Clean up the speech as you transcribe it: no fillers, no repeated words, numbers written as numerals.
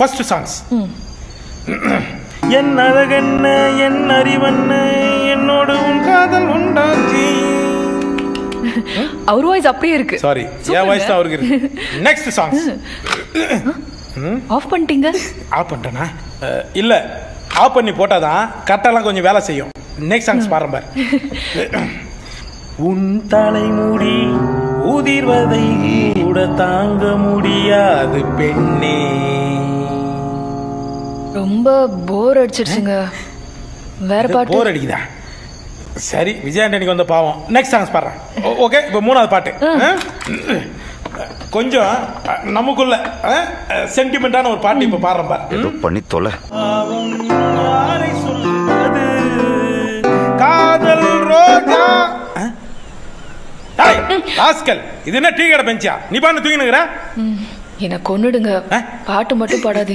First songs. என் அழகென்ன என் அறிவென்ன என்னோடு உன் காதல் உண்டாச்சு. அவர் வாய்ஸ் அப்படியே இருக்கு. சாரி, என் வாய்ஸ் தான் அவருக்கு இருக்கு. Next songs. ஆஃப் பண்ணிட்டீங்க? ஆஃப் பண்ணிட்டேனா? இல்ல, ஆஃப் பண்ணி போட்டாதான் கரெக்டாலாம் கொஞ்சம் வேலை செய்யும். நெக்ஸ்ட் சாங்ஸ் பாருங்க பாரு. உன் தலைமுடி உதிர்வதை கூட தாங்க முடியாது பெண்ணே. ரொம்ப போர் அடிச்சிருச்சுங்க. வேற பாட்டு. போர் அடிக்குதா? சரி, விஜய் ஆண்டனிக்கு வந்த பாவம். நெக்ஸ்ட் சாங்ஸ் பாடுறேன். ஓகே, இப்போ மூணாவது பாட்டு. கொஞ்சம் நமக்குள்ள சென்டிமெண்டான ஒரு பாட்டு இப்போ பாடுறேன் பாரு. ஏதோ பண்ணி தொலை. யாரை சொல்வது காதல் ரோஜா. ராஸ்கல், இது என்ன டீ கடை பெஞ்சா? நீ பாட்டு தூங்கினுங்கிற? என்ன கொன்னுடுங்க. பாட்டு மட்டும் பாடாதீங்க.